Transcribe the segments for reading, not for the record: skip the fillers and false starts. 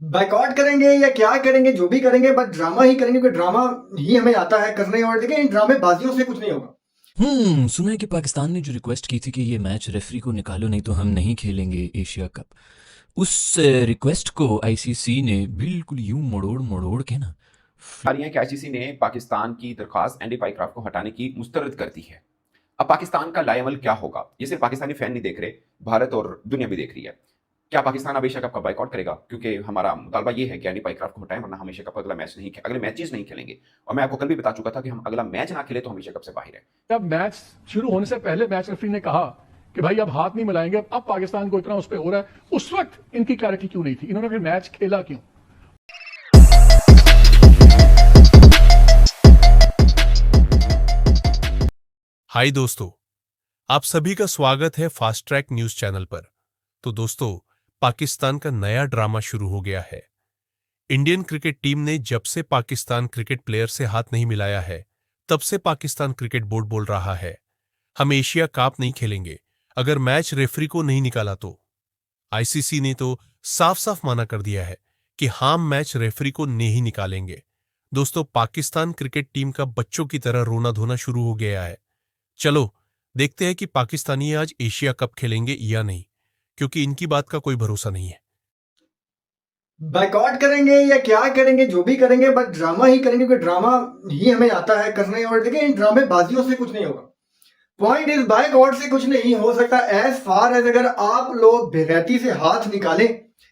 Boycott करेंगे या क्या करेंगे, जो भी करेंगे बट ड्रामा ही करेंगे, क्योंकि ड्रामा ही हमें आता है करने। और देखिए इन ड्रामेबाजियों से कुछ नहीं होगा। सुना है कि पाकिस्तान ने जो रिक्वेस्ट की थी कि ये मैच रेफरी को निकालो नहीं तो हम नहीं खेलेंगे एशिया कप। उस रिक्वेस्ट को आईसीसी ने बिल्कुल यूं मड़ोड़ मड़ोड़ के ना आ रही है कि आईसीसी ने पाकिस्तान की दरखास्त एंडी पाइक्राफ्ट को हटाने की मुस्तरद कर दी है। अब पाकिस्तान का लाएमल क्या होगा, ये सिर्फ पाकिस्तानी फैन नहीं देख रहे, भारत और दुनिया भी देख रही है। क्या पाकिस्तान अब एशिया कप का बाइकआउट करेगा? क्योंकि हमारा मुतालबा ये है कि एंडी पाइक्राफ्ट को हटाएं, वरना हम एशिया कप का अगले मैचेस नहीं खेलेंगे। और मैं आपको कल भी बता चुका था कि हम अगला मैच ना खेले तो हम एशिया कप से बाहर है। जब मैच शुरू होने से पहले मैच रेफरी ने कहा कि भाई अब हाथ नहीं मिलाएंगे, अब पाकिस्तान को इतना उस पर हो रहा है, उस वक्त इनकी क्लैरिटी क्यों नहीं थी? इन्होंने फिर मैच खेला क्यों? हाय दोस्तों, आप सभी का स्वागत है फास्ट ट्रैक न्यूज चैनल पर। तो दोस्तों, पाकिस्तान का नया ड्रामा शुरू हो गया है। इंडियन क्रिकेट टीम ने जब से पाकिस्तान क्रिकेट प्लेयर से हाथ नहीं मिलाया है, तब से पाकिस्तान क्रिकेट बोर्ड बोल रहा है हम एशिया कप नहीं खेलेंगे अगर मैच रेफरी को नहीं निकाला तो। आईसीसी ने तो साफ साफ मना कर दिया है कि हम मैच रेफरी को नहीं निकालेंगे। दोस्तों, पाकिस्तान क्रिकेट टीम का बच्चों की तरह रोना धोना शुरू हो गया है। चलो देखते हैं कि पाकिस्तानी आज एशिया कप खेलेंगे या नहीं, क्योंकि इनकी बात का कोई भरोसा नहीं है। बाइकआउट करेंगे या क्या करेंगे, जो भी करेंगे बट ड्रामा ही करेंगे, क्योंकि ड्रामा ही हमें आता है करने। और देखिए इन ड्रामेबाजियों से कुछ नहीं होगा। पॉइंट इज बाइकआउट से कुछ नहीं हो सकता एज फार एज अगर आप लोग बेगैरती से हाथ निकालें।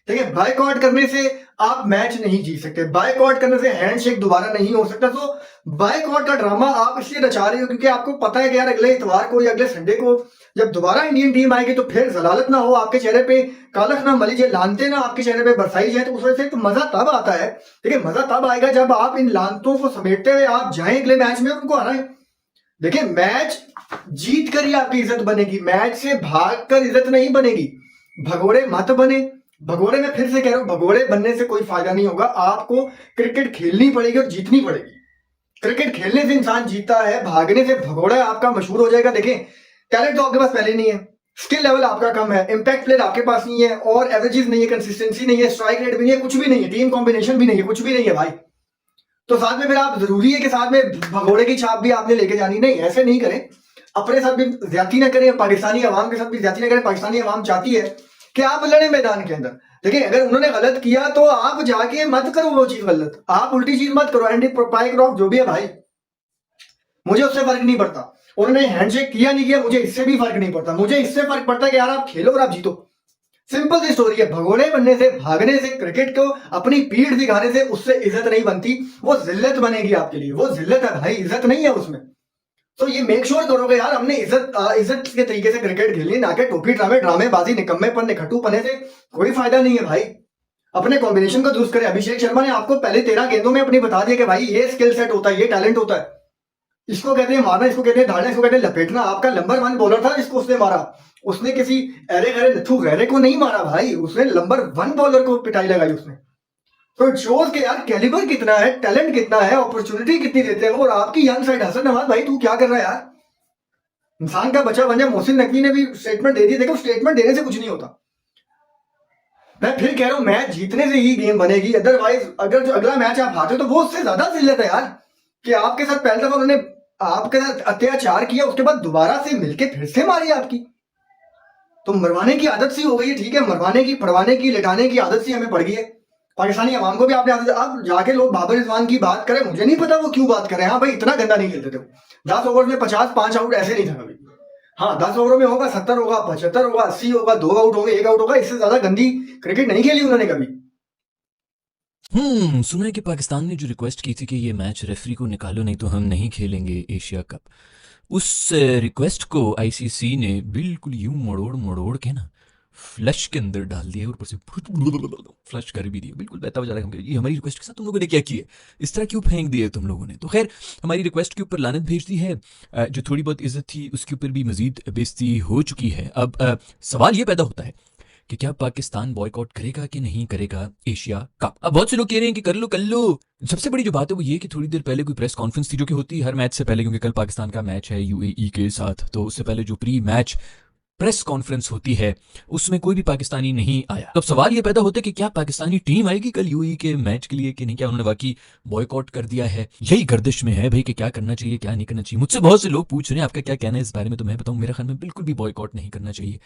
देखिए बाइकआउट करने से आप मैच नहीं जीत सकते, बाइकआउट करने से हैंडशेक दोबारा नहीं हो सकता। तो बाइकआउट का ड्रामा आप इसलिए रचा रहे हो क्योंकि आपको पता है कि यार अगले इतवार को या अगले संडे को जब दोबारा इंडियन टीम आएगी तो फिर जलालत ना हो, आपके चेहरे पे कालख ना मली जाए, लानते ना आपके चेहरे पे बरसाई जाए। तो उस वजह से तो मजा तब आता है। देखिए मजा तब आएगा जब आप इन लानतों को समेटते हुए आप जाएं अगले मैच में, उनको हराएं। देखिए मैच जीत कर ही आपकी इज्जत बनेगी, मैच से भाग कर इज्जत नहीं बनेगी। भगोड़े मत बने। भगोड़े में फिर से कह रहा हूं, भगोड़े बनने से कोई फायदा नहीं होगा। आपको क्रिकेट खेलनी पड़ेगी और जीतनी पड़ेगी। क्रिकेट खेलने से इंसान जीतता है, भागने से भगोड़ा आपका मशहूर हो जाएगा। देखें टैलेंट तो आपके पास पहले नहीं है, स्किल लेवल आपका कम है, इंपैक्ट प्लेयर आपके पास नहीं है, और एवरेजेस नहीं है, कंसिस्टेंसी नहीं है, स्ट्राइक रेट भी नहीं है, कुछ भी नहीं है, टीम कॉम्बिनेशन भी नहीं है, कुछ भी नहीं है भाई। तो साथ में फिर आप जरूरी है कि साथ में भगोड़े की छाप भी आपने लेके जानी। नहीं, ऐसे नहीं करें, अपने साथ भी ज्यादती ना करें, पाकिस्तानी अवाम के साथ भी ज्यादती ना करें। पाकिस्तानी अवाम चाहती है कि आप लड़े मैदान के अंदर। देखिए अगर उन्होंने गलत किया तो आप जाके मत करो वो चीज गलत, आप उल्टी चीज मत करो। एंडी पाइक्राफ्ट जो भी है भाई, मुझे उससे फर्क नहीं पड़ता। उन्होंने हैंडशेक किया नहीं किया, मुझे इससे भी फर्क नहीं पड़ता। मुझे इससे फर्क पड़ता है कि यार आप खेलो और आप जीतो। सिंपल सी स्टोरी है। भगोड़े बनने से, भागने से, क्रिकेट को अपनी पीठ दिखाने से उससे इज्जत नहीं बनती, वो जिल्लत बनेगी आपके लिए। वो जिल्लत है भाई, इज्जत नहीं है उसमें। तो ये मेक श्योर करोगे यार हमने इज्जत के तरीके से क्रिकेट खेलनी, ना कि टोपी ड्रामेबाजी, निकम्मेपन, निखट्टूपने से कोई फायदा नहीं है भाई। अपने कॉम्बिनेशन को दुरुस्त करें। अभिषेक शर्मा ने आपको पहले 13 गेंदों में अपनी बता दिया कि भाई ये स्किल सेट होता है, ये टैलेंट होता है। इसको कहते हैं मारना, इसको कहते हैं धाड़ना, इसको कहते हैं लपेटना। आपका नंबर 1 बॉलर था जिसको उसने मारा, उसने किसी अरे गरे नथु गहरे को नहीं मारा भाई, उसने नंबर 1 बॉलर को पिटाई लगाई उसने। तो इट शोज के यार कैलिबर कितना है, टैलेंट कितना है, अपॉर्चुनिटी कितनी देते हैं। और आपकी यंग साइड हसन नवाज भाई तू क्या कर रहा है यार, इंसान का बच्चा बन जाए। मोहसिन नकवी ने भी स्टेटमेंट दे दी। देखो स्टेटमेंट देने से कुछ नहीं होता। मैं फिर कह रहा हूं मैच जीतने से ही गेम बनेगी, अदरवाइज अगर जो अगला मैच आप हारते हो तो वो उससे ज्यादा जिल्लत है यार कि आपके साथ पहले दफा उन्होंने आपके साथ अत्याचार किया, उसके बाद दोबारा से मिलके फिर से मारी आपकी। तो मरवाने की आदत सी हो गई है, ठीक है, मरवाने की, पड़वाने की, लिटाने की आदत सी हमें पड़ गई है। पाकिस्तानी अवाम को भी आपने आदत। अब जाके लोग बाबर रिजवान की बात करें, मुझे नहीं पता वो क्यों बात कर रहे हैं। हाँ भाई इतना गंदा नहीं खेलते थे, 10 ओवर में 50 5 आउट ऐसे नहीं था कभी। हाँ 10 ओवरों में होगा 70 होगा, 75 होगा, 80 होगा, 2 आउट होंगे, 1 आउट होगा। इससे ज्यादा गंदी क्रिकेट नहीं खेली उन्होंने कभी। सुना है कि पाकिस्तान ने जो रिक्वेस्ट की थी कि ये मैच रेफरी को निकालो नहीं तो हम नहीं खेलेंगे एशिया कप। उस रिक्वेस्ट को आईसीसी ने बिल्कुल यूं मड़ोड़ मड़ोड़ के ना फ्लश के अंदर डाल दिया, ऊपर से फ्लश कर भी दिया, बिल्कुल बहता हुआ जा रहा है। ये हमारी रिक्वेस्ट के साथ तुम लोगों ने क्या किया, इस तरह क्यों फेंक दिए तुम लोगों ने। तो खैर हमारी रिक्वेस्ट के ऊपर लानत भेज दी है। जो थोड़ी बहुत इज्जत थी उसके ऊपर भी मजीद बेइज्जती हो चुकी है। अब सवाल ये पैदा होता है कि क्या पाकिस्तान बॉयकॉट करेगा कि नहीं करेगा एशिया कप। अब बहुत से लोग कह रहे हैं कि कर लो कर लो। सबसे बड़ी जो बात है वो ये कि थोड़ी देर पहले कोई प्रेस कॉन्फ्रेंस थी जो कि होती है हर मैच से पहले, क्योंकि कल पाकिस्तान का मैच है यूएई के साथ, तो उससे पहले जो प्री मैच प्रेस कॉन्फ्रेंस होती है उसमें कोई भी पाकिस्तानी नहीं आया। तो अब सवाल ये पैदा होता है कि क्या पाकिस्तानी टीम आएगी कल यूएई के मैच के लिए कि नहीं, क्या उन्होंने बाकी बॉयकॉट कर दिया है। यही गर्दिश में है भाई कि क्या करना चाहिए क्या नहीं करना चाहिए। मुझसे बहुत से लोग पूछ रहे हैं आपका क्या कहना है इस बारे में, तो मैं बताऊं मेरे ख्याल में बिल्कुल भी बॉयकॉट नहीं करना चाहिए,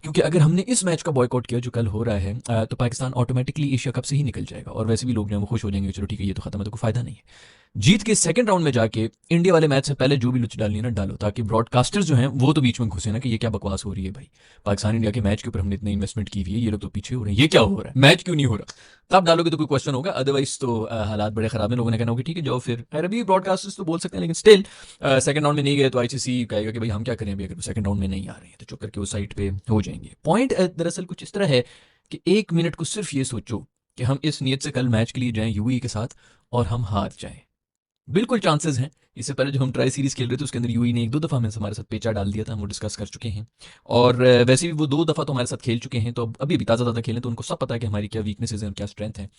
क्योंकि अगर हमने इस मैच का बॉयकॉट किया जो कल हो रहा है तो पाकिस्तान ऑटोमेटिकली एशिया कप से ही निकल जाएगा और वैसे भी लोग जो है वो खुश हो जाएंगे, चलो ठीक है ये तो खत्म है तो कोई फायदा नहीं है। जीत के सेकंड राउंड में जाके इंडिया वाले मैच से पहले जो भी लुच डालनी है ना डालो, ताकि ब्रॉडकास्टर्स जो हैं वो तो बीच में घुसे ना कि ये क्या बकवास हो रही है भाई, पाकिस्तान इंडिया के मैच के ऊपर हमने इतनी इन्वेस्टमेंट की हुई है, ये लोग तो पीछे हो रहे हैं, ये क्या हो रहा है, मैच क्यों नहीं हो रहा। तब डालोगे तो कोई क्वेश्चन होगा, अदरवाइज तो हालात बड़े खराब है, लोगों ने कहना होगा ठीक है जाओ फिर। खैर अभी ब्रॉडकास्टर्स तो बोल सकते हैं, लेकिन स्टिल सेकंड राउंड में नहीं गए तो आईसीसी कहेगा कि भाई हम क्या करें अभी अगर सेकंड राउंड में नहीं आ रहे हैं, तो चुप करके उस साइड पे हो जाएंगे। पॉइंट दरअसल कुछ इस तरह है कि एक मिनट को सिर्फ ये सोचो कि हम इस नीयत से कल मैच के लिए जाएं यूएई के साथ और हम हार जाएं, बिल्कुल चांसेस हैं। इससे पहले जो हम ट्राई सीरीज खेल रहे थे उसके अंदर यूएई ने 1-2 दफ़ा हमारे साथ पेचा डाल दिया था, हम वो डिस्कस कर चुके हैं, और वैसे भी वो 2 दफ़ा तो हमारे साथ खेल चुके हैं, तो अब अभी भी ताज़ा खेलें तो उनको सब पता है कि हमारी क्या वीकनेसेस हैं और क्या स्ट्रेंथ है।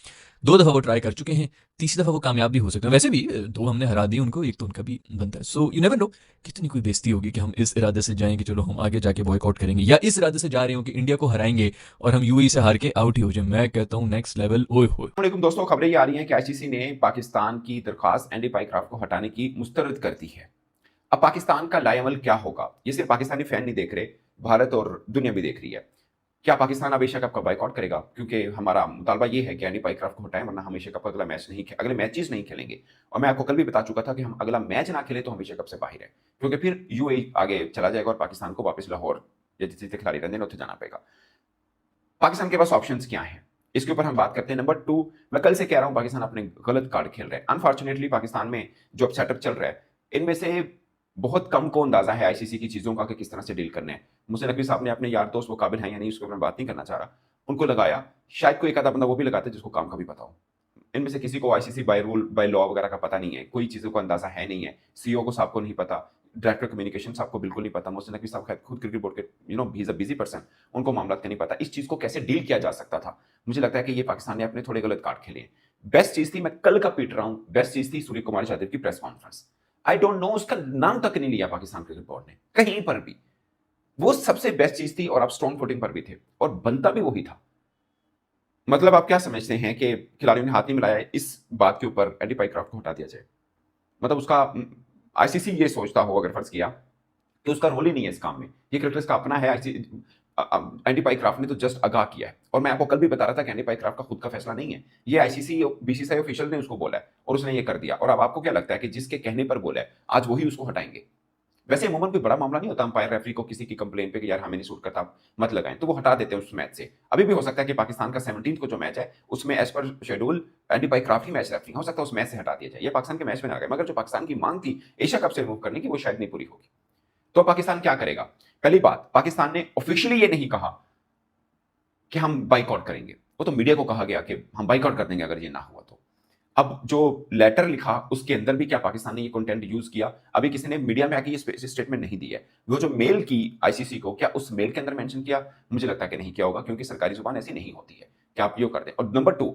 2 दफ़ा वो ट्राई कर चुके हैं, तीसरी दफ़ा वो कामयाब भी हो सकते हैं। वैसे भी 2 हमने हरा दी उनको, एक तो उनका भी बनता है। सो यू नेवर नो कितनी कोई बेइज्जती होगी कि हम इस इरादे से जाएं कि चलो हम आगे जाके बॉयकॉट करेंगे, या इस इरादे से जा रहे हो कि इंडिया को हराएंगे और हम यूएई से हार के आउट ही हो जाए। मैं कहता हूँ नेक्स्ट लेवल। ओए होए। वालेकुम दोस्तों, खबरें ये आ रही हैं कि आईसीसी ने पाकिस्तान की दरखास्त एंडी पाईक्राफ्ट को हटाने की मुस्तरद कर दी है। अब पाकिस्तान का लाएमल क्या होगा, ये सिर्फ पाकिस्तानी फैन नहीं देख रहे, भारत और दुनिया भी देख रही है। क्या पाकिस्तान अब एशिया कप का बाइकआउट करेगा? क्योंकि हमारा मुतालबा ये है कि एंडी पाईक्राफ्ट को हटाएं, वरना हम एशिया कप का अगले मैचेस नहीं खेलेंगे। और मैं आपको कल भी बता चुका था कि हम अगला मैच ना खेले तो हम एशिया कप से बाहर है, क्योंकि फिर यूएई आगे चला जाएगा और पाकिस्तान को वापस लाहौर या जितने खिलाड़ी रहते हैं उत्थे जाना पड़ेगा। पाकिस्तान के पास ऑप्शंस क्या हैं, इसके ऊपर हम बात करते हैं। नंबर 2, मैं कल से कह रहा हूं पाकिस्तान अपने गलत कार्ड खेल रहा है। अनफॉर्चुनेटली पाकिस्तान में जो सेटअप चल रहा है, इनमें से बहुत कम को अंदाजा है आईसीसी की चीजों का कि किस तरह से डील करने हैं। मुझसे नकवी साहब ने अपने यार दोस्त वो काबिल हैं या नहीं उसके ऊपर मैं बात नहीं करना चाह रहा, उनको लगाया, शायद कोई एक आधा बंदा वो भी लगाता है जिसको काम का भी पता हो। इनमें से किसी को ICC by rule by law वगैरह का पता नहीं है, कोई चीजों का अंदाजा है नहीं है। सीईओ को साहब को नहीं पता, डायरेक्टर कम्युनिकेशन साहब को बिल्कुल नहीं पता। मुझसे नकवी साहब खुद क्रिकेट बोर्ड के he is a busy person, उनको मामला का नहीं पता। इस चीज को कैसे डील किया जा सकता था, मुझे लगता है कि ये पाकिस्तान ने अपने थोड़े गलत कार्ड खेले हैं। बेस्ट चीज थी, मैं कल का पीट रहा हूं, बेस्ट चीज थी सूर्य कुमार यादव की press conference. I don't know, उसका नाम तक नहीं लिया पाकिस्तान क्रिकेट बोर्ड ने कहीं पर भी। वो सबसे बेस्ट चीज थी और आप स्ट्रॉन्ग फुटिंग पर भी थे और बनता भी वही था। मतलब आप क्या समझते हैं कि खिलाड़ियों ने हाथ नहीं मिलाया इस बात के ऊपर एंडी पाईक्राफ्ट को हटा दिया जाए? मतलब उसका आईसीसी ये सोचता हो, अगर फर्ज किया कि उसका रोल ही नहीं है इस काम में, ये क्रिकेटर्स का अपना है, एंडी पाईक्राफ्ट ने तो जस्ट आगाह किया है। और मैं आपको कल भी बता रहा था कि एंडी पाईक्राफ्ट का खुद का फैसला नहीं है, ये आईसीसी बीसीसीआई ऑफिशियल ने उसको बोला है और उसने ये कर दिया। और अब आपको क्या लगता है कि जिसके कहने पर बोला है आज वही उसको हटाएंगे? वैसे अमूमन कोई बड़ा मामला नहीं होता, अंपायर रेफरी को किसी की कंप्लेन पे कि यार हमें नहीं सूट करता मत लगाएं, तो वो हटा देते हैं उस मैच से। अभी भी हो सकता है कि पाकिस्तान का 17 को जो मैच है उसमें एज पर शेड्यूल एंडी पाईक्राफ्ट ही मैच रेफरी, हो सकता है उस मैच से हटा दिया जाए, ये पाकिस्तान के मैच में ना गए। मगर जो पाकिस्तान की मांग थी एशिया कप से रिमूव करने की, वो शायद नहीं पूरी होगी। तो पाकिस्तान क्या करेगा? पहली बात, पाकिस्तान ने ऑफिशियली ये नहीं कहा कि हम बाइकआउट करेंगे, वो तो मीडिया को कहा गया कि हम बाइकआउट कर देंगे अगर ये ना हुआ तो। अब जो लेटर लिखा उसके अंदर भी क्या पाकिस्तान ने ये कंटेंट यूज किया? अभी किसी ने मीडिया में आके ये स्टेटमेंट नहीं दी है। वो जो मेल की आईसीसी को, क्या उस मेल के अंदर मेंशन किया? मुझे लगता है कि नहीं किया होगा, क्योंकि सरकारी जुबान ऐसी नहीं होती है कि आप ये कर दें। और number 2,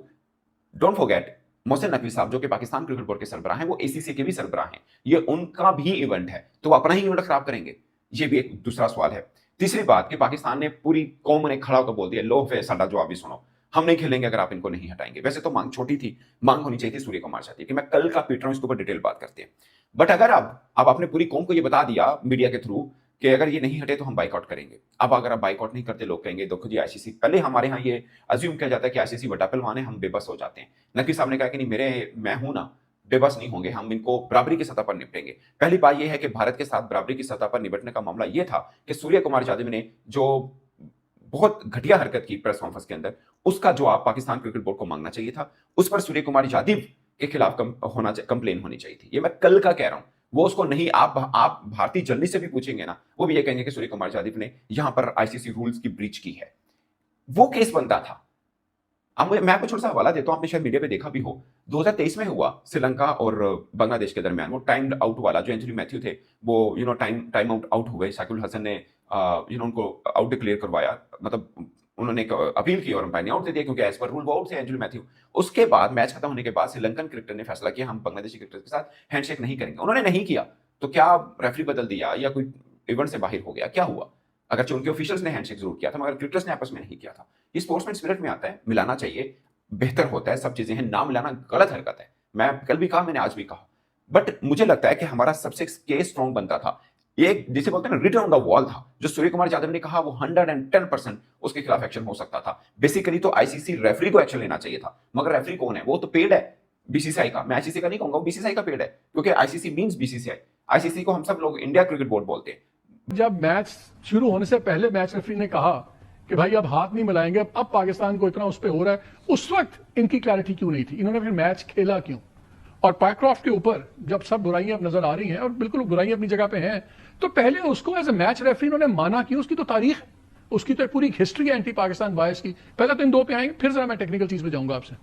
don't forget Mohsin Naqvi साहब जो कि पाकिस्तान क्रिकेट बोर्ड के सरबराह हैं, वो एसीसी के भी सरबराह हैं, ये उनका भी इवेंट है, तो वो अपना ही इवेंट खराब करेंगे? ये भी एक दूसरा सवाल है। तीसरी बात कि पाकिस्तान ने पूरी कौम ने खड़ा होकर बोल दिया, लो फे साडा जवाब भी सुनो, हम नहीं खेलेंगे अगर आप इनको नहीं हटाएंगे। वैसे तो मांग छोटी थी, मांग होनी चाहिए थी सूर्य कुमार यादव की। मैं कल का पीट रहा हूं, इसके ऊपर डिटेल बात करते हैं। बट अगर अब आपने पूरी कौम को ये बता दिया मीडिया के थ्रू कि अगर ये नहीं हटे तो हम बाइकआउट करेंगे। अब अगर आप बाइकआउट नहीं करते, लोग कहेंगे देखो जी आईसीसी, पहले हमारे यहाँ ये अज्यूम किया जाता है कि आईसीसी बड़ा पहलवान है, हम बेबस हो जाते हैं। नकवी साहब ने कहा कि नहीं, मैं हूं ना, बेबस नहीं होंगे, हम इनको बराबरी की सतह पर निपटेंगे। पहली बात यह है कि भारत के साथ बराबरी की सतह पर निपटने का मामला यह था कि सूर्य कुमार यादव ने जो बहुत घटिया हरकत की प्रेस कॉन्फ्रेंस के अंदर, उसका जवाब पाकिस्तान क्रिकेट बोर्ड को मांगना चाहिए था। उस पर सूर्य कुमार यादव के खिलाफ कंप्लेन होनी चाहिए थी। ये मैं कल का कह रहा हूं, वो उसको नहीं। आप भारतीय जर्नलिस्ट से भी पूछेंगे ना, वो भी ये कहेंगे कि सूर्य कुमार यादव ने यहां पर आईसीसी रूल्स की ब्रीच की है। वो केस बनता था। अब मैं आपको छोटा सा हवाला देता हूं, आपने शायद मीडिया पे देखा भी हो, 2023 में हुआ श्रीलंका और बांग्लादेश के दरमियान, वो टाइम्ड आउट वाला, जो एंथनी मैथ्यू थे वो टाइम आउट हो गए, शाकिल हसन ने उनको आउट डिक्लेयर करवाया, मतलब उन्होंने अपील की और अंपायर ने आउट दे दिया, क्योंकि एज पर रूल वो आउट थे एंथनी मैथ्यू। उसके बाद मैच खत्म होने के बाद श्रीलंकन क्रिकेटर ने फैसला किया हम बांग्लादेशी क्रिकेटर के साथ हैंडशेक नहीं करेंगे। उन्होंने नहीं किया तो क्या रेफरी बदल दिया या कोई इवेंट से बाहर हो गया? क्या हुआ? अगर उनके ऑफिशियल्स ने हैंडशेक जरूर किया था मगर क्रिकेटर्स ने आपस में नहीं किया था। ये स्पोर्ट्समैन स्पिरिट में आता है, मिलाना चाहिए, बेहतर होता है, सब चीजें हैं, ना मिलाना गलत हरकत है। मैं कल भी कहा, मैंने आज भी कहा, बट मुझे लगता है कि हमारा सबसे केस स्ट्रॉन्ग बनता था, एक जिसे बोलते हैं ना रिटन ऑन द वॉल था, जो सूर्य कुमार यादव ने कहा वो 110% उसके खिलाफ एक्शन हो सकता था। बेसिकली तो आईसीसी रेफरी को एक्शन लेना चाहिए था, मगर रेफरी कौन है? वो तो पेड है बीसीसीआई का, मैं आईसीसी का नहीं कहूंगा, बीसीसीआई का पेड है, क्योंकि आईसीसी मींस बीसीसीआई, आईसीसी को हम सब लोग इंडिया क्रिकेट बोर्ड बोलते हैं। जब मैच शुरू होने से पहले मैच रेफरी ने कहा कि भाई अब हाथ नहीं मिलाएंगे, अब पाकिस्तान को इतना उस पर हो रहा है, उस वक्त इनकी क्लैरिटी क्यों नहीं थी? इन्होंने फिर मैच खेला क्यों? और पायक्रॉफ्ट के ऊपर जब सब बुराइयां अब नजर आ रही हैं, और बिल्कुल बुराइयां अपनी जगह पे हैं, तो पहले उसको एज ए मैच रेफरी इन्होंने माना क्यों? उसकी तो तारीख है, उसकी तो पूरी हिस्ट्री है एंटी पाकिस्तान बायस की। पहले तो इन दो पे आएंगे, फिर जरा मैं टेक्निकल चीज पे जाऊंगा आपसे।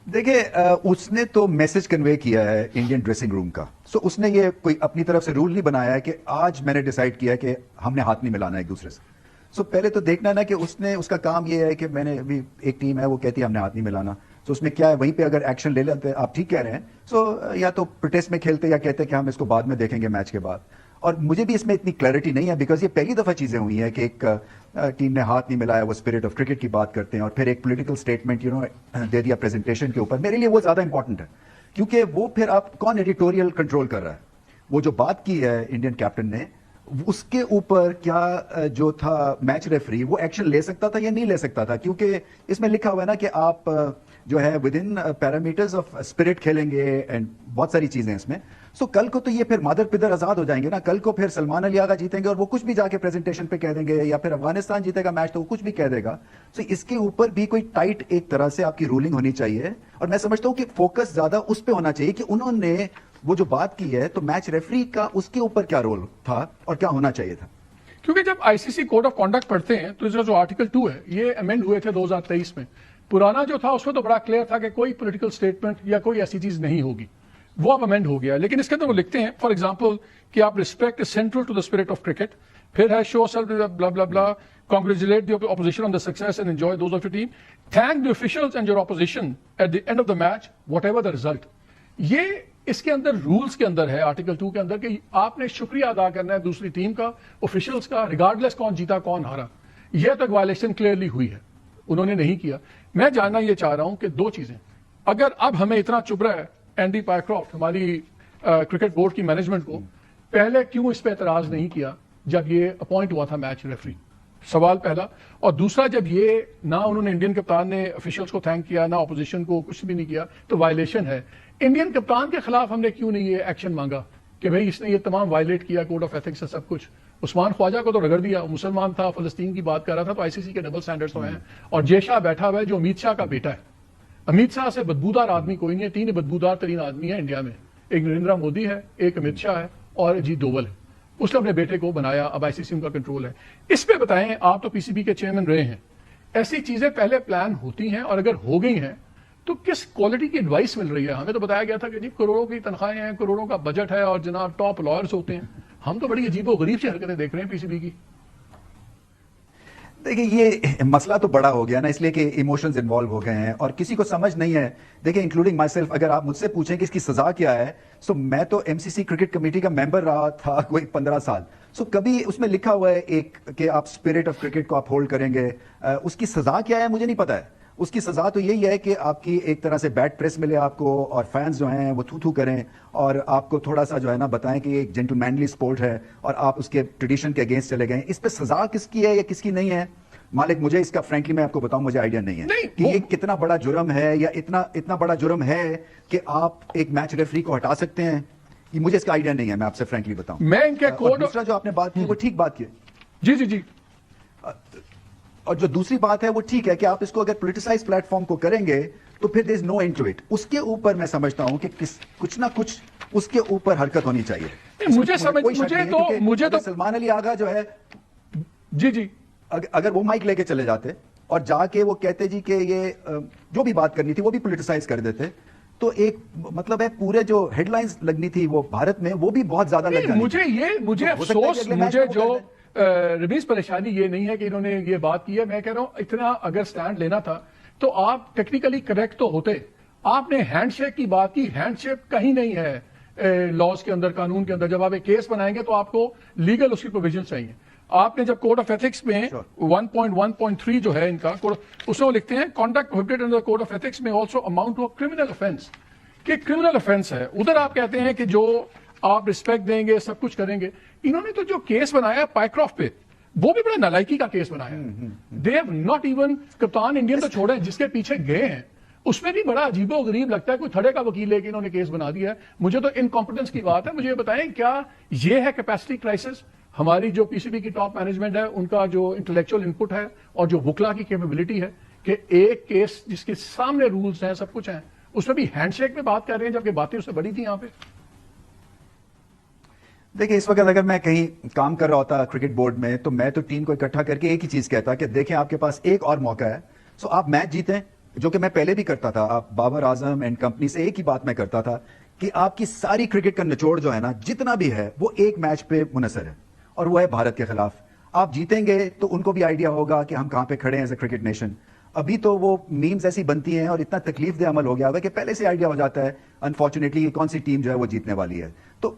देखिए, उसने तो मैसेज कन्वे किया है इंडियन ड्रेसिंग रूम का। सो उसने ये कोई अपनी तरफ से रूल नहीं बनाया है कि आज मैंने डिसाइड किया कि हमने हाथ नहीं मिलाना एक दूसरे से। सो पहले तो देखना ना कि उसने, उसका काम ये है कि मैंने अभी एक टीम है वो कहती है हमने हाथ नहीं मिलाना, तो उसमें क्या है, वहीं पे अगर एक्शन ले लेते, आप ठीक कह रहे हैं, सो या तो प्रोटेस्ट में खेलते या कहते कि हम इसको बाद में देखेंगे मैच के बाद। और मुझे भी इसमें इतनी क्लैरिटी नहीं है, बिकॉज ये पहली दफा चीजें हुई है कि एक टीम ने हाथ नहीं मिलाया, वो स्पिरिट ऑफ क्रिकेट की बात करते हैं और फिर एक पॉलिटिकल स्टेटमेंट दे दिया प्रेजेंटेशन के ऊपर। मेरे लिए वो ज्यादा इंपॉर्टेंट है, क्योंकि वो फिर आप कौन एडिटोरियल कंट्रोल कर रहा है। वो जो बात की है इंडियन कैप्टन ने, उसके ऊपर क्या जो था मैच रेफरी वो एक्शन ले सकता था या नहीं ले सकता था, क्योंकि इसमें लिखा हुआ है ना कि आप जो है with in parameters of spirit खेलेंगे एंड बहुत सारी चीजें इसमें। सो कल को तो ये फिर मादर पिदर आजाद हो जाएंगे ना, कल को फिर सलमान अली आगा जीतेंगे और वो कुछ भी जाके प्रेजेंटेशन पे कह देंगे, या फिर अफगानिस्तान जीतेगा मैच तो वो कुछ भी कह देगा। सो इसके ऊपर भी कोई टाइट एक तरह से आपकी रूलिंग होनी चाहिए, और मैं समझता हूं कि फोकस ज्यादा उस पर होना चाहिए कि उन्होंने वो जो बात की है, तो मैच रेफरी का उसके ऊपर क्या रोल था और क्या होना चाहिए था। क्योंकि जब आईसीसी कोड ऑफ कॉन्डक्ट पढ़ते हैं तो इसका जो आर्टिकल 2 है, ये अमेंड हुए थे 2023 में। पुराना जो था उसमें तो बड़ा क्लियर था कि कोई पॉलिटिकल स्टेटमेंट या कोई ऐसी चीज नहीं होगी, वो अब अमेंड हो गया। लेकिन इसके अंदर वो लिखते हैं फॉर एग्जांपल कि आप respect is central to the spirit of cricket, फिर है show self blah blah blah, congratulate the opposition on the success and enjoy those of your team, thank the officials and your opposition at the end of the match whatever the result. ये इसके अंदर rules के अंदर है, article 2 के अंदर, कि आपने शुक्रिया अदा करना है दूसरी टीम का, ऑफिशियल्स का, रिगार्डलेस कौन जीता कौन हारा। यह तो एक वायलेशन क्लियरली हुई है, उन्होंने नहीं किया। मैं जानना यह चाह रहा हूं कि दो चीजें, अगर अब हमें इतना चुभ रहा है एंडी पायक्रॉफ्ट हमारी क्रिकेट बोर्ड की मैनेजमेंट को, पहले क्यों इस पर एतराज नहीं किया जब ये अपॉइंट हुआ था मैच रेफरी? सवाल पहला। और दूसरा, जब ये ना उन्होंने इंडियन कप्तान ने ऑफिशियल्स को थैंक किया, ना ऑपोजिशन को, कुछ भी नहीं किया, तो वायलेशन है। इंडियन कप्तान के खिलाफ हमने क्यों नहीं ये एक्शन मांगा कि भाई इसने ये तमाम वायलेट किया, कोड ऑफ एथिक्स है, सब कुछ। उस्मान ख्वाजा को तो रगड़ दिया, मुसलमान था, फलस्तीन की बात कर रहा था, तो आईसीसी के डबल स्टैंडर्ड्स तो हैं। और जय शाह बैठा हुआ है जो अमित शाह का बेटा है। अमित शाह से बदबूदार आदमी कोई नहीं है, 3 बदबूदार तरीन आदमी है इंडिया में, एक नरेंद्र मोदी है, एक अमित शाह है और अजीत डोवल है। उसने अपने बेटे को बनाया, अब आईसीसी उनका कंट्रोल है। इस पे बताएं, आप तो पीसीबी के चेयरमैन रहे हैं, ऐसी चीजें पहले प्लान होती हैं, और अगर हो गई हैं तो किस क्वालिटी की एडवाइस मिल रही है? हमें तो बताया गया था कि जी करोड़ों की तनख्वाहें हैं, करोड़ों का बजट है और जनाब टॉप लॉयर्स होते हैं। हम तो बड़ी अजीबो गरीब सी हरकतें देख रहे हैं पीसीबी की। देखिए, ये मसला तो बड़ा हो गया ना, इसलिए कि इमोशंस इन्वॉल्व हो गए हैं और किसी को समझ नहीं है। देखिए, इंक्लूडिंग माई सेल्फ, अगर आप मुझसे पूछें कि इसकी सजा क्या है, सो मैं तो एमसीसी क्रिकेट कमेटी का मेंबर रहा था कोई 15 साल। सो कभी उसमें लिखा हुआ है एक कि आप स्पिरिट ऑफ क्रिकेट को आप होल्ड करेंगे, उसकी सजा क्या है मुझे नहीं पता है। उसकी सजा तो यही है कि आपकी एक तरह से बैड प्रेस मिले आपको, और फैंस जो हैं वो थू करें, और आपको थोड़ा सा जो है ना बताएं कि एक जेंटलमैनली स्पोर्ट है और आप उसके ट्रेडिशन के अगेंस्ट चले गए। इस पे सजा किसकी है या किसकी नहीं है, मालिक, मुझे इसका फ्रैंकली मैं आपको बताऊं, मुझे आइडिया नहीं है कि ये कितना बड़ा जुर्म है, या इतना बड़ा जुर्म है कि आप एक मैच रेफरी को हटा सकते हैं। ये मुझे इसका आइडिया नहीं है, मैं आपसे फ्रैंकली बताऊं। मैं इनके कोड, दूसरा जो आपने बात की वो ठीक बात की, जी जी जी, और जो दूसरी बात है वो ठीक है कि आप इसको अगर पोलिटिसाइज प्लेटफॉर्म को करेंगे तो फिर there is no end to it. उसके ऊपर मैं समझता हूं कि कुछ ना कुछ उसके ऊपर हरकत होनी चाहिए। मुझे तो सलमान अली आगा जो है, जी जी, अगर वो माइक लेके चले जाते और जाके वो कहते जी कि ये जो भी बात करनी थी वो भी पोलिटिसाइज कर देते, तो एक मतलब है पूरे जो हेडलाइंस लगनी थी वो भारत में, वो भी बहुत ज्यादा लग जानी। मुझे अफसोस, मुझे जो रमीज परेशानी ये नहीं है कि इन्होंने ये बात की है। मैं कह रहा हूं इतना अगर स्टैंड लेना था तो आप टेक्निकली करेक्ट तो होते। आपने हैंडशेक की बात की, हैंडशेक कहीं नहीं है। लॉज के अंदर, कानून के अंदर जब आप एक केस बनाएंगे तो आपको लीगल उसकी प्रोविजन चाहिए। आपने जब कोड ऑफ एथिक्स में 1.1.3 जो है इनका कोड, उसमें वो लिखते हैं conduct prohibited under code of ethics में also amount to a criminal offence, कि क्रिमिनल ऑफेंस है। उधर आप कहते हैं कि जो आप रिस्पेक्ट देंगे, सब कुछ करेंगे। इन्होंने तो जो केस बनाया पाइक्रॉफ्ट पे, वो भी बड़ा नालायकी का केस बनाया। दे हैव नॉट इवन, कप्तान इंडियन तो छोड़े, जिसके पीछे गए हैं उसमें भी बड़ा अजीबो गरीब लगता है, कोई थड़े का वकील लेके इन्होंने केस बना दिया है। मुझे तो इनकॉम्पिटेंस की बात है। मुझे ये बताएं, क्या ये है कैपेसिटी क्राइसिस? हमारी जो पीसीबी की टॉप मैनेजमेंट है, उनका जो इंटेलेक्चुअल इनपुट है और जो वुकला की कैपेबिलिटी है कि एक केस जिसके सामने रूल्स हैं, सब कुछ है, उसमें भी हैंडशेक में बात कर रहे हैं, जबकि बातें उससे बड़ी थी यहां पे। देखिए, इस वक्त अगर मैं कहीं काम कर रहा होता क्रिकेट बोर्ड में, तो मैं तो टीम को इकट्ठा करके एक ही चीज कहता कि देखें, आपके पास एक और मौका है, सो आप मैच जीतें, जो कि मैं पहले भी करता था। आप बाबर आजम एंड कंपनी से एक ही बात मैं करता था कि आपकी सारी क्रिकेट का निचोड़ जो है ना, जितना भी है, वो एक मैच पे मुनसर है, और वो है भारत के खिलाफ। आप जीतेंगे तो उनको भी आइडिया होगा कि हम कहां पे खड़े हैं एज ए क्रिकेट नेशन। अभी तो वो मीम्स ऐसी बनती हैं और इतना तकलीफ दे अमल हो गया है कि पहले से आइडिया हो जाता है अनफॉर्चुनेटली कौन सी टीम जो है वो जीतने वाली है। तो